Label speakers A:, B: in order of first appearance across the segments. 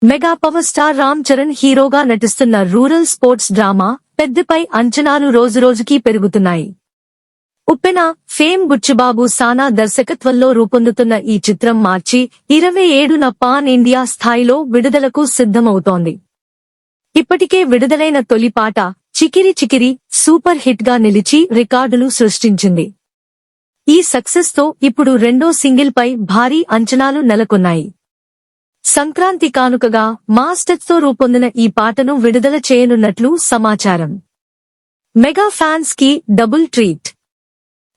A: Mega power star Ram Charan హీరోగా నటిస్తున్న rural sports drama పెద్దపై అంచనాలు రోజురోజుకీ పెరుగుతున్నాయి. ఉప్పెన ఫేమ్ బుచ్చిబాబు సానా దర్శకత్వంలో రూపొందుతున్న ఈ చిత్రం మార్చి 27న పాన్ ఇండియా స్థాయిలో విడుదలకు సిద్ధమవుతోంది. ఇప్పటికే విడుదలైన తొలి పాట చికిరి చికిరి సూపర్ హిట్ గా నిలిచి రికార్డులు సృష్టించింది. ఈ సక్సెస్ తో ఇప్పుడు రెండో సింగిల్ పై భారీ అంచనాలు నెలకొన్నాయి. సంక్రాంతి కానుకగా మాస్ టచ్ తో రూపొందిన ఈ పాటను విడుదల చేయనున్నట్లు సమాచారం. మెగా ఫ్యాన్స్ కి డబుల్ ట్రీట్.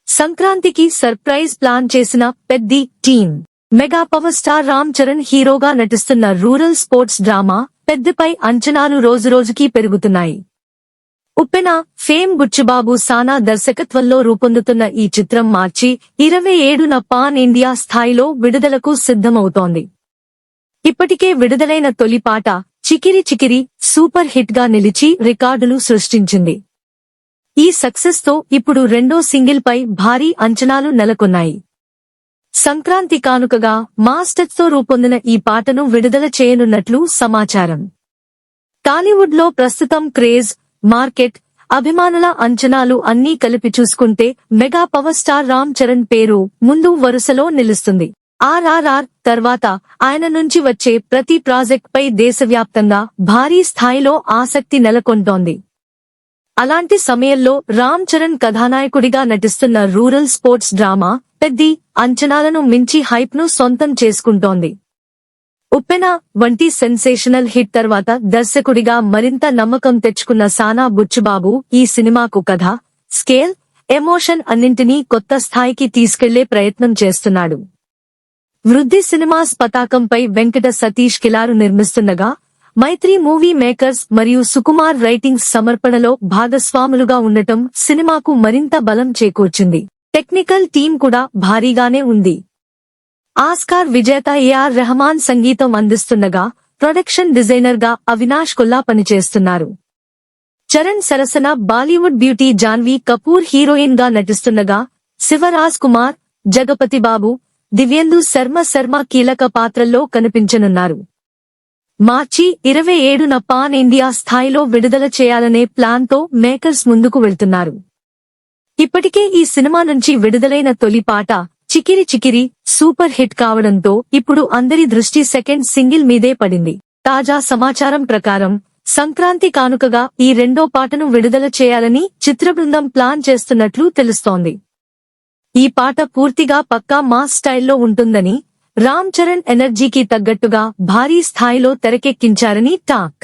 A: సంక్రాంతికి సర్ప్రైజ్ ప్లాన్ చేసిన Peddi team. Mega power star Ram Charan హీరోగా నటిస్తున్న రూరల్ స్పోర్ట్స్ డ్రామా పెద్దపై అంచనాలు రోజురోజుకీ పెరుగుతున్నాయి. ఉప్పెన ఫేమ్ బుచ్చిబాబు సానా దర్శకత్వంలో రూపొందుతున్న ఈ చిత్రం మార్చి 27న పాన్ ఇండియా స్థాయిలో విడుదలకు సిద్ధమవుతోంది. ఇప్పటికే విడుదలైన తొలి పాట చికిరి చికిరి సూపర్ హిట్ గా నిలిచి రికార్డులు సృష్టించింది. ఈ సక్సెస్ తో ఇప్పుడు రెండో సింగిల్ పై భారీ అంచనాలు నెలకొన్నాయి. సంక్రాంతి కానుకగా మాస్ టచ్ తో రూపొందిన ఈ పాటను విడుదల చేయనున్నట్లు సమాచారం. టాలీవుడ్ లో ప్రస్తుతం క్రేజ్, మార్కెట్, అభిమానుల అంచనాలు అన్నీ కలిపి చూసుకుంటే mega power star Ram Charan పేరు ముందు వరుసలో నిలుస్తుంది. RRR తర్వాత ఆయన నుంచి వచ్చే ప్రతి ప్రాజెక్ట్ పై దేశవ్యాప్తంగా భారీ స్థాయిలో ఆసక్తి నెలకొంటోంది. అలాంటి సమయంలో రామ్ చరణ్ కథానాయకుడిగా నటిస్తున్న రూరల్ స్పోర్ట్స్ డ్రామా పెద్ది అంచనాలను మించి హైప్ ను సొంతం చేసుకుంటోంది. ఉప్పెన వంటి సెన్సేషనల్ హిట్ తర్వాత దర్శకుడిగా మరింత నమ్మకం తెచ్చుకున్న సానా బుచ్చిబాబు ఈ సినిమాకు కథ, స్కేల్, ఎమోషన్ అన్నింటినీ కొత్త స్థాయికి తీసుకెళ్లే ప్రయత్నం చేస్తున్నాడు. వృద్ధి సినిమాస్ పతాకంపై వెంకట సతీష్ కిలారు నిర్మిస్తుండగా మైత్రి మూవీ మేకర్స్ మరియు సుకుమార్ రైటింగ్స్ సమర్పణలో భాగస్వాములుగా ఉండటం సినిమాకు మరింత బలం చేకూర్చింది. టెక్నికల్ టీం కూడా భారీగానే ఉంది. ఆస్కార్ విజేత ఏఆర్ రెహమాన్ సంగీతం అందిస్తుండగా ప్రొడక్షన్ డిజైనర్ గా అవినాష్ కొల్లా పనిచేస్తున్నారు. చరణ్ సరసన బాలీవుడ్ బ్యూటీ జాన్వీ కపూర్ హీరోయిన్ గా నటిస్తుండగా శివరాజ్ కుమార్, జగపతి బాబు, దివ్యేందు శర్మ కీలక పాత్రల్లో కనిపించనున్నారు. మార్చి 27న పాన్ ఇండియా స్థాయిలో విడుదల చేయాలనే ప్లాన్ తో మేకర్స్ ముందుకు వెళ్తున్నారు. ఇప్పటికే ఈ సినిమా నుంచి విడుదలైన తొలి పాట చికిరి చికిరి సూపర్ హిట్ కావడంతో ఇప్పుడు అందరి దృష్టి సెకండ్ సింగిల్ మీదే పడింది. తాజా సమాచారం ప్రకారం సంక్రాంతి కానుకగా ఈ రెండో పాటను విడుదల చేయాలని చిత్రబృందం ప్లాన్ చేస్తున్నట్లు తెలుస్తోంది. ఈ పాట పూర్తిగా పక్కా మాస్ స్టైల్లో ఉంటుందని, రామ్ చరణ్ ఎనర్జీకి తగ్గట్టుగా భారీ స్థాయిలో తెరకెక్కించారని టాక్.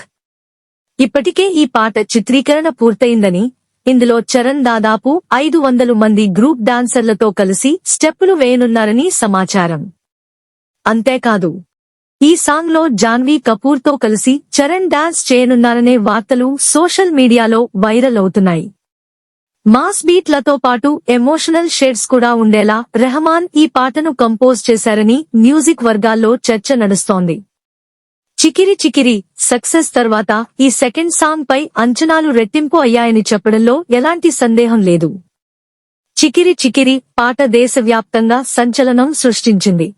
A: ఇప్పటికే ఈ పాట చిత్రీకరణ పూర్తయిందని, ఇందులో చరణ్ దాదాపు 500 మంది గ్రూప్ డాన్సర్లతో కలిసి స్టెప్పులు వేయనున్నారని సమాచారం. అంతేకాదు ఈ సాంగ్ లో జాన్వీ కపూర్ తో కలిసి చరణ్ డాన్స్ చేయనున్నారనే వార్తలు సోషల్ మీడియాలో వైరల్ అవుతున్నాయి. మాస్ బీట్లతో పాటు ఎమోషనల్ షేడ్స్ కూడా ఉండేలా రెహమాన్ ఈ పాటను కంపోజ్ చేశారని మ్యూజిక్ వర్గాల్లో చర్చ నడుస్తోంది. చికిరి చికిరి సక్సెస్ తర్వాత ఈ సెకండ్ సాంగ్ పై అంచనాలు రెట్టింపు అయ్యాయని చెప్పడంలో ఎలాంటి సందేహం లేదు. చికిరి చికిరి పాట దేశవ్యాప్తంగా సంచలనం సృష్టించింది.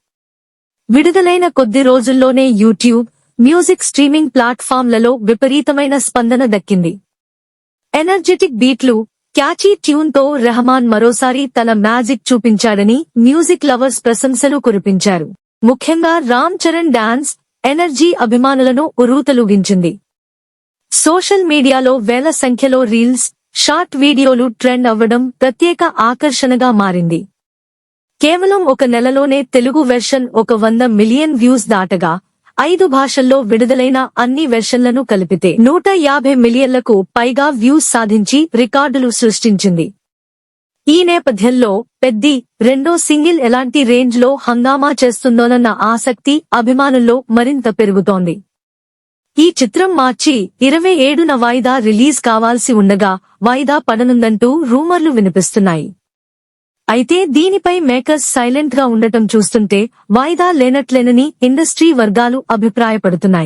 A: విడుదలైన కొద్ది రోజుల్లోనే యూట్యూబ్, మ్యూజిక్ స్ట్రీమింగ్ ప్లాట్ఫామ్లలో విపరీతమైన స్పందన దక్కింది. ఎనర్జెటిక్ బీట్లు, క్యాచీ ట్యూన్ తో రెహమాన్ మరోసారి తన మ్యాజిక్ చూపించాడని మ్యూజిక్ లవర్స్ ప్రశంసలు కురిపించారు. ముఖ్యంగా రామ్ చరణ్ డాన్స్, ఎనర్జీ అభిమానులను ఉర్రూతలూగించింది. సోషల్ మీడియాలో వేల సంఖ్యలో రీల్స్, షార్ట్ వీడియోలు ట్రెండ్ అవ్వడం ప్రత్యేక ఆకర్షణగా మారింది. కేవలం ఒక నెలలోనే తెలుగు వెర్షన్ 100 మిలియన్ వ్యూస్ దాటగా 5 భాషల్లో విడుదలైన అన్ని వెర్షన్లను కలిపితే 150 మిలియన్లకు పైగా వ్యూస్ సాధించి రికార్డులు సృష్టించింది. ఈ నేపథ్యంలో పెద్ది రెండో సింగిల్ ఎలాంటి రేంజ్ లో హంగామా చేస్తుందోనన్న ఆసక్తి అభిమానుల్లో మరింత పెరుగుతోంది. ఈ చిత్రం మార్చి 27న వాయిదా రిలీజ్ కావాల్సి ఉండగా వాయిదా పడనుందంటూ రూమర్లు వినిపిస్తున్నాయి. అయితే దీనిపై మేకర్స్ సైలెంట్ గా ఉండటం చూస్తుంటే వాయిదా లేనట్లేనని ఇండస్ట్రీ వర్గాలు అభిప్రాయపడుతున్నాయి.